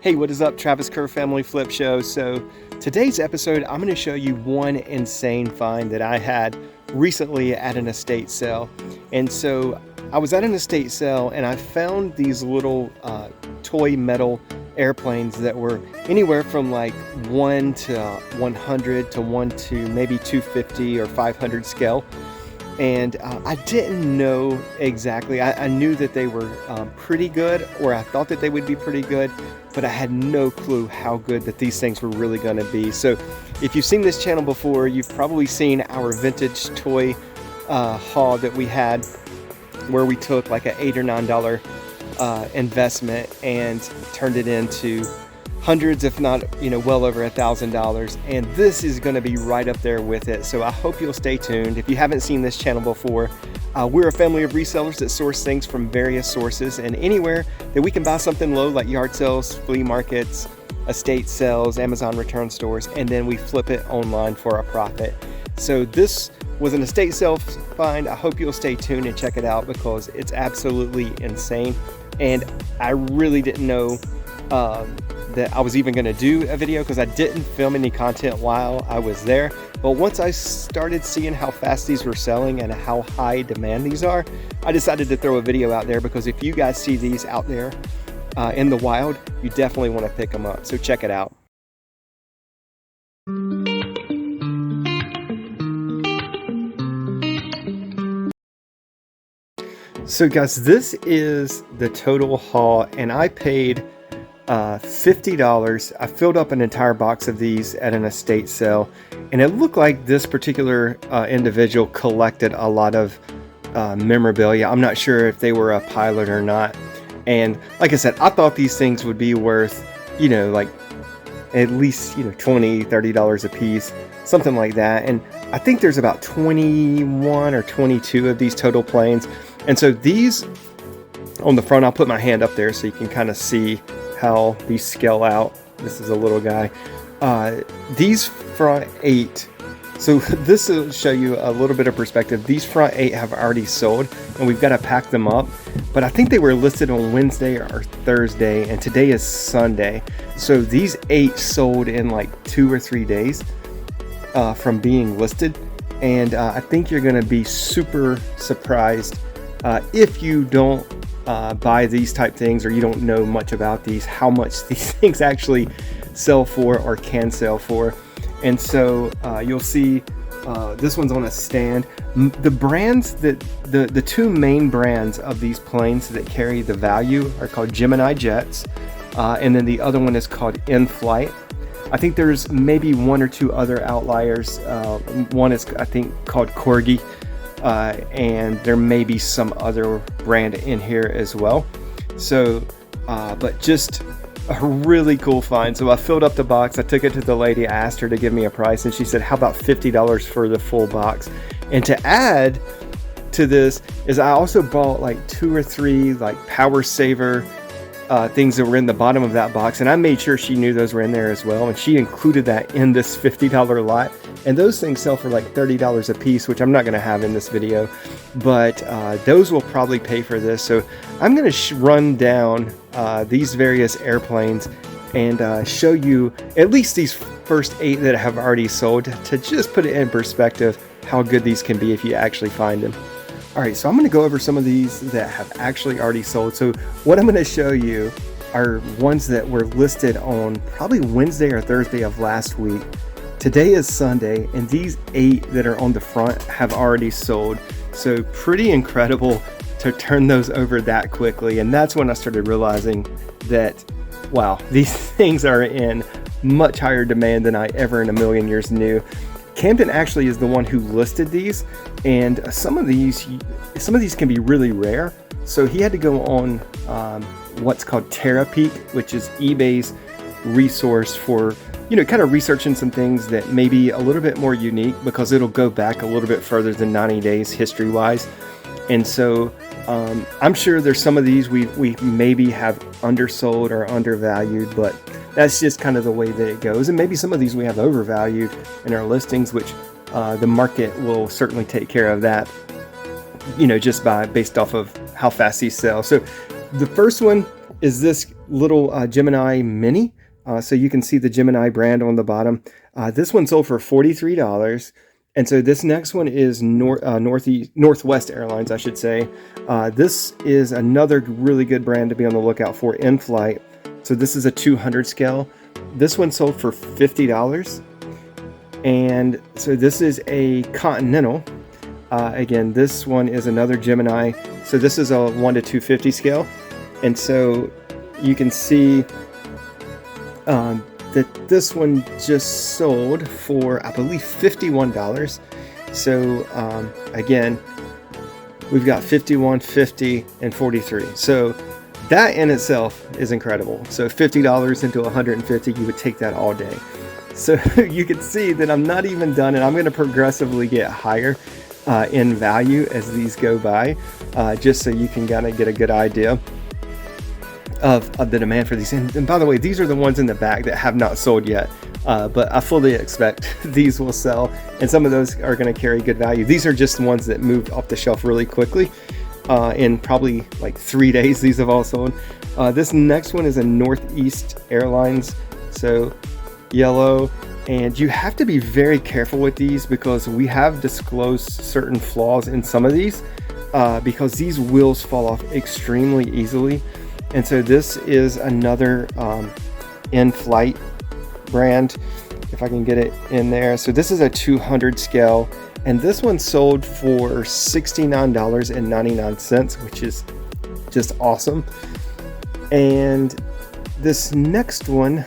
Hey, what is up, Travis Kerr Family Flip Show? So today's episode, I'm going to show you one insane find that I had recently at an estate sale. And so I was at an estate sale and I found these little toy metal airplanes that were anywhere from like 1 to 100 to 1 to maybe 250 or 500 scale. And I didn't know exactly. I knew that they were pretty good, or I thought that they would be pretty good, but I had no clue how good that these things were really going to be. So if you've seen this channel before, you've probably seen our vintage toy haul that we had, where we took like an $8 or $9 investment and turned it into hundreds, if not, well over $1,000. And this is going to be right up there with it. So I hope you'll stay tuned. If you haven't seen this channel before, we're a family of resellers that source things from various sources, and anywhere that we can buy something low, like yard sales, flea markets, estate sales, Amazon return stores, and then we flip it online for a profit. So this was an estate sale find. I hope you'll stay tuned and check it out because it's absolutely insane. And I really didn't know that I was even going to do a video because I didn't film any content while I was there. But once I started seeing how fast these were selling and how high demand these are, I decided to throw a video out there, because if you guys see these out there in the wild, you definitely want to pick them up. So check it out. So guys, this is the total haul, and I paid $50. I filled up an entire box of these at an estate sale, and it looked like this particular individual collected a lot of memorabilia. I'm not sure if they were a pilot or not. And like I said, I thought these things would be worth, like at least, $20, $30 a piece, something like that. And I think there's about 21 or 22 of these total planes. And so these on the front, I'll put my hand up there so you can kind of see how these scale out. This is a little guy. These front 8, so this will show you a little bit of perspective. These front 8 have already sold, and we've got to pack them up. But I think they were listed on Wednesday or Thursday, and today is Sunday. So these 8 sold in like 2 or 3 days from being listed. And I think you're going to be super surprised if you don't buy these type things, or you don't know much about these, how much these things actually sell for or can sell for. And so you'll see this one's on a stand. The brands that the two main brands of these planes that carry the value are called Gemini Jets, and then the other one is called Inflight. I think there's maybe 1 or 2 other outliers. One is, I think, called Corgi. And there may be some other brand in here as well. So, but just a really cool find. So I filled up the box. I took it to the lady. I asked her to give me a price, and she said, how about $50 for the full box? And to add to this is I also bought like 2 or 3 like power saver things that were in the bottom of that box, and I made sure she knew those were in there as well, and she included that in this $50 lot. And those things sell for like $30 a piece, which I'm not going to have in this video, but those will probably pay for this. So I'm going to run down these various airplanes and show you at least these first 8 that have already sold, to just put it in perspective how good these can be if you actually find them. Alright, so I'm going to go over some of these that have actually already sold. So what I'm going to show you are ones that were listed on probably Wednesday or Thursday of last week. Today is Sunday, and these 8 that are on the front have already sold. So pretty incredible to turn those over that quickly. And that's when I started realizing that, wow, these things are in much higher demand than I ever in a million years knew. Camden actually is the one who listed these, and some of these can be really rare. So he had to go on what's called Terapeak, which is eBay's resource for, kind of researching some things that may be a little bit more unique, because it'll go back a little bit further than 90 days history-wise. And so I'm sure there's some of these we maybe have undersold or undervalued, but that's just kind of the way that it goes. And maybe some of these we have overvalued in our listings, which the market will certainly take care of that, just based off of how fast these sell. So the first one is this little Gemini Mini. So you can see the Gemini brand on the bottom. This one sold for $43. And so this next one is Northwest Airlines, I should say. This is another really good brand to be on the lookout for, Inflight. So this is a 200 scale. This one sold for $50. And so this is a Continental. Again, this one is another Gemini. So this is a 1 to 250 scale. And so you can see that this one just sold for, I believe, $51. So again, we've got 51, 50, and 43. So that in itself is incredible. So $50 into 150, you would take that all day. So you can see that I'm not even done, and I'm going to progressively get higher in value as these go by, just so you can kind of get a good idea of the demand for these. And by the way, these are the ones in the back that have not sold yet, but I fully expect these will sell, and some of those are going to carry good value. These are just the ones that moved off the shelf really quickly. In probably like 3 days, these have all sold. This next one is a Northeast Airlines, so yellow, and you have to be very careful with these because we have disclosed certain flaws in some of these, because these wheels fall off extremely easily. And so this is another Inflight brand, if I can get it in there. So this is a 200 scale, and this one sold for $69.99, which is just awesome. And this next one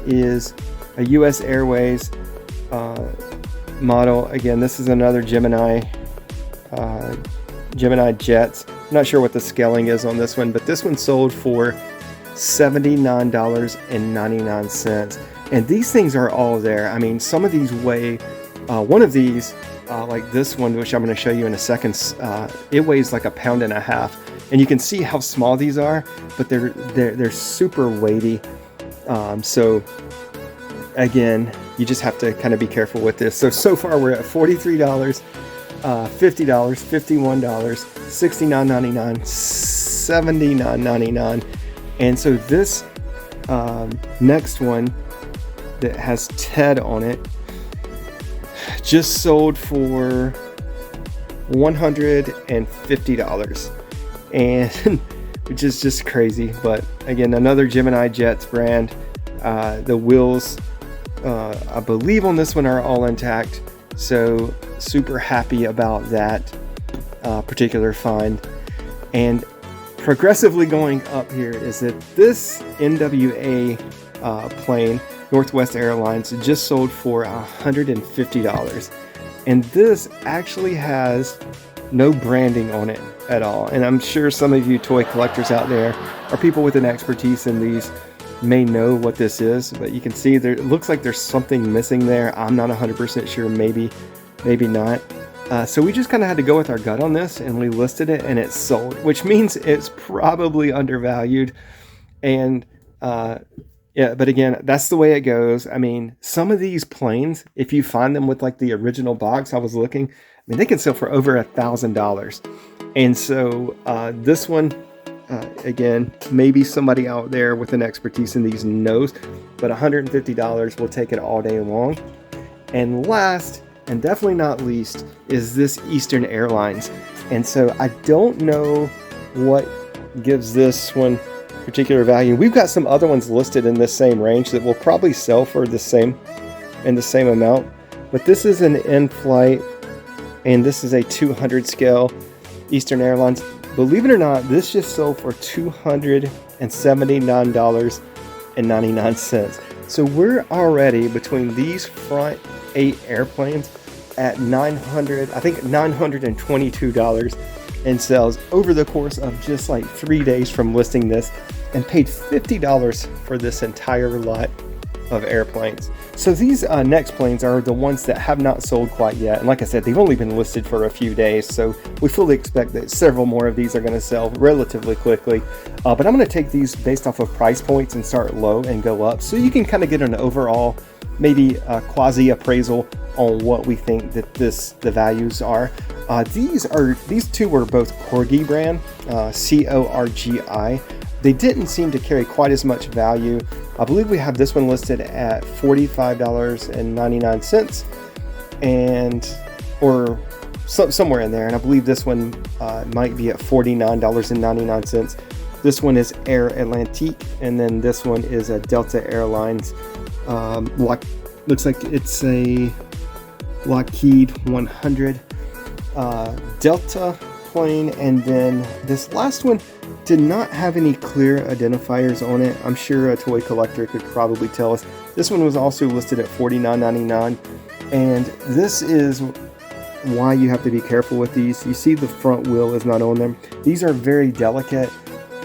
is a US Airways model. Again, this is another Gemini Jets. I'm not sure what the scaling is on this one, but this one sold for $79.99. And these things are all there. I mean, some of these weigh, one of these, like this one, which I'm going to show you in a second, it weighs like 1.5 pounds. And you can see how small these are, but they're super weighty. So again, you just have to kind of be careful with this. So far we're at $43, $50, $51, $69.99, $79.99. And so this next one that has Ted on it just sold for $150, and which is just crazy. But again, another Gemini Jets brand. The wheels, I believe on this one, are all intact. So super happy about that particular find. And progressively going up here is that this NWA plane, Northwest Airlines, just sold for $150. And this actually has no branding on it at all. And I'm sure some of you toy collectors out there, or people with an expertise in these, may know what this is, but you can see there, it looks like there's something missing there. I'm not 100% sure, maybe not. So we just kind of had to go with our gut on this, and we listed it, and it sold, which means it's probably undervalued. And yeah, but again, that's the way it goes. I mean, some of these planes, if you find them with like the original box, I was looking, I mean, they can sell for over $1,000. And so this one, again, maybe somebody out there with an expertise in these knows, but $150 will take it all day long. And last, and definitely not least, is this Eastern Airlines. And so I don't know what gives this one particular value. We've got some other ones listed in this same range that will probably sell for the same amount. But this is an in-flight, and this is a 200 scale Eastern Airlines. Believe it or not, this just sold for $279.99. So we're already, between these front 8 airplanes, at $922 in sales over the course of just like 3 days from listing this, and paid $50 for this entire lot of airplanes. So these next planes are the ones that have not sold quite yet, and like I said, they've only been listed for a few days, so we fully expect that several more of these are going to sell relatively quickly. But I'm going to take these based off of price points and start low and go up, so you can kind of get an overall, maybe a quasi appraisal on what we think that the values are. These two were both Corgi brand, Corgi. they didn't seem to carry quite as much value. I believe we have this one listed at $45.99 or somewhere in there, and I believe this one might be at $49.99. This one is Air Atlantique, and then this one is a Delta Airlines. Looks like it's a Lockheed 100 Delta plane, and then this last one did not have any clear identifiers on it. I'm sure a toy collector could probably tell us. This one was also listed at $49.99, and this is why you have to be careful with these. You see the front wheel is not on them. These are very delicate,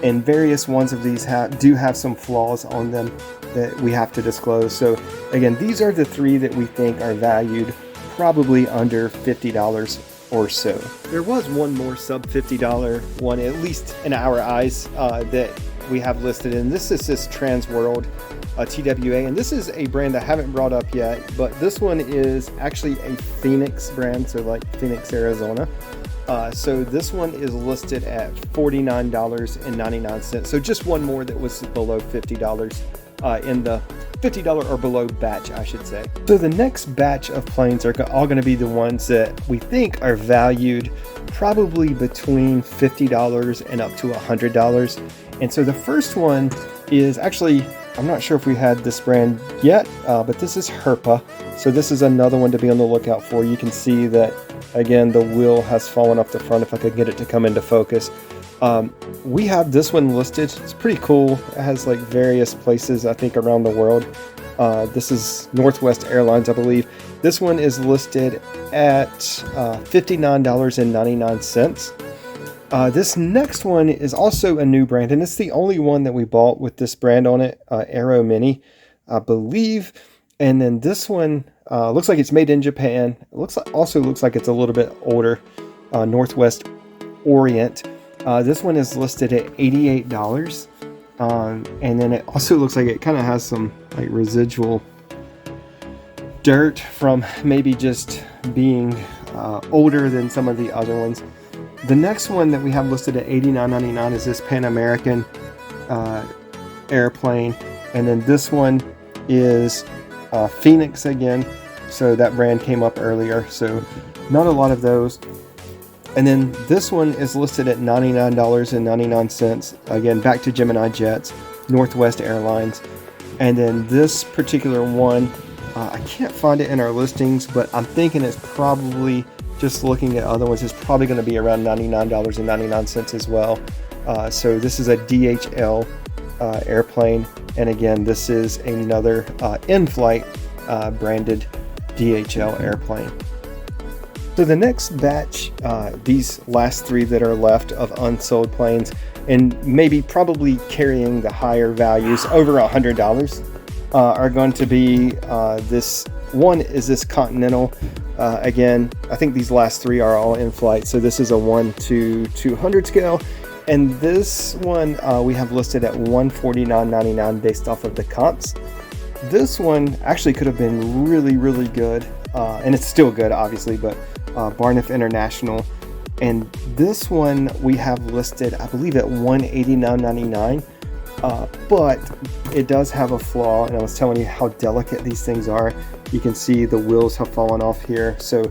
and various ones of these do have some flaws on them that we have to disclose. So again, these are the three that we think are valued probably under $50 or so. There was one more sub $50 one, at least in our eyes, that we have listed, and this is this Transworld TWA, and this is a brand I haven't brought up yet, but this one is actually a Phoenix brand, so like Phoenix, Arizona. So this one is listed at $49.99. So just one more that was below $50 in the $50 or below batch, I should say. So the next batch of planes are all going to be the ones that we think are valued probably between $50 and up to $100. And so the first one is actually, I'm not sure if we had this brand yet, but this is Herpa. So this is another one to be on the lookout for. You can see that, again, the wheel has fallen off the front if I could get it to come into focus. We have this one listed. It's pretty cool. It has like various places, I think, around the world. This is Northwest Airlines, I believe. This one is listed at $59.99. This next one is also a new brand, and it's the only one that we bought with this brand on it, Aero Mini, I believe. And then this one looks like it's made in Japan. It also looks like it's a little bit older, Northwest Orient. This one is listed at $88. And then it also looks like it kind of has some like residual dirt from maybe just being older than some of the other ones. The next one that we have listed at $89.99 is this Pan American airplane, and then this one is Phoenix again, so that brand came up earlier, so not a lot of those. And then this one is listed at $99.99, again back to Gemini Jets, Northwest Airlines. And then this particular one, I can't find it in our listings, but I'm thinking it's probably, just looking at other ones, it's probably going to be around $99.99 as well. So this is a DHL airplane, and again, this is another Inflight branded DHL airplane. So the next batch, these last three that are left of unsold planes, and maybe probably carrying the higher values over $100, are going to be this one is this Continental. Again, I think these last three are all in flight, so this is a 1 to 200 scale, and this one we have listed at $149.99 based off of the comps. This one actually could have been really, really good, and it's still good, obviously, but Barniff International. And this one we have listed, I believe, at $189.99, but it does have a flaw, and I was telling you how delicate these things are. You can see the wheels have fallen off here, so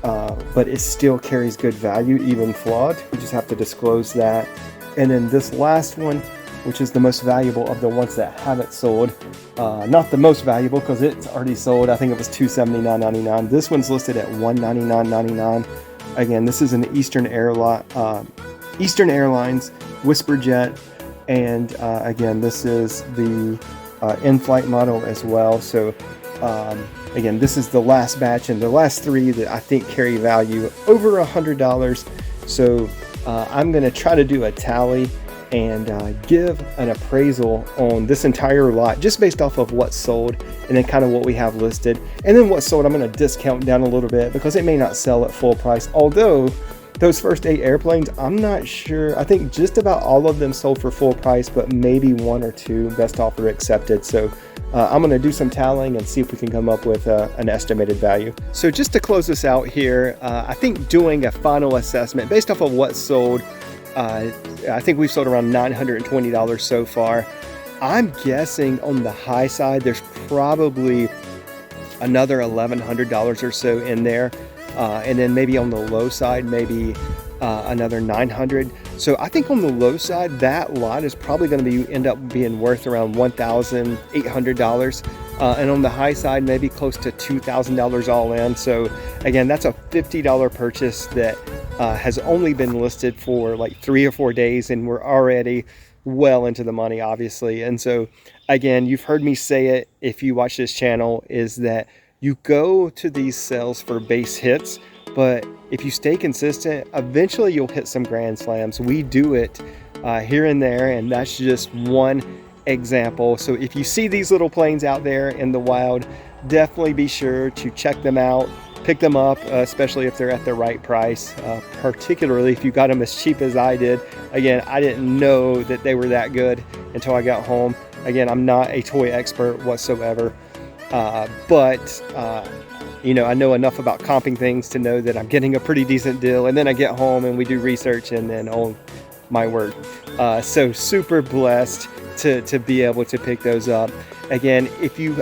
but it still carries good value, even flawed. We just have to disclose that. And then this last one, which is the most valuable of the ones that haven't sold, not the most valuable because it's already sold. I think it was $279.99. This one's listed at $199.99. Again, this is an Eastern Airlines Whisper Jet, and again, this is the in-flight model as well. So again, this is the last batch and the last three that I think carry value over $100. So I'm going to try to do a tally and give an appraisal on this entire lot just based off of what's sold, and then kind of what we have listed, and then what's sold I'm going to discount down a little bit because it may not sell at full price. Although those first 8 airplanes, I'm not sure. I think just about all of them sold for full price, but maybe 1 or 2 best offer accepted. So I'm going to do some tallying and see if we can come up with an estimated value. So just to close this out here, I think doing a final assessment based off of what's sold, I think we've sold around $920 so far. I'm guessing on the high side, there's probably another $1,100 or so in there. And then maybe on the low side, maybe another $900. So I think on the low side, that lot is probably going to end up being worth around $1,800. And on the high side, maybe close to $2,000 all in. So again, that's a $50 purchase that has only been listed for like 3 or 4 days, and we're already well into the money, obviously. And so again, you've heard me say it if you watch this channel, is that you go to these sales for base hits, but if you stay consistent, eventually you'll hit some grand slams. We do it here and there, and that's just one example. So if you see these little planes out there in the wild, definitely be sure to check them out, pick them up, especially if they're at the right price, particularly if you got them as cheap as I did. Again, I didn't know that they were that good until I got home. Again, I'm not a toy expert whatsoever, but you know, I know enough about comping things to know that I'm getting a pretty decent deal. And then I get home and we do research, and then, oh my word. So super blessed to be able to pick those up. Again, if you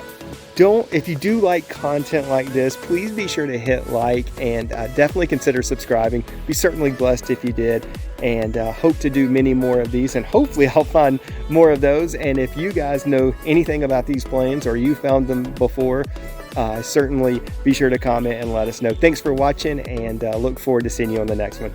do like content like this, please be sure to hit like, and definitely consider subscribing. Be certainly blessed if you did, and hope to do many more of these, and hopefully I'll find more of those. And if you guys know anything about these planes, or you found them before, certainly be sure to comment and let us know. Thanks for watching, and look forward to seeing you on the next one.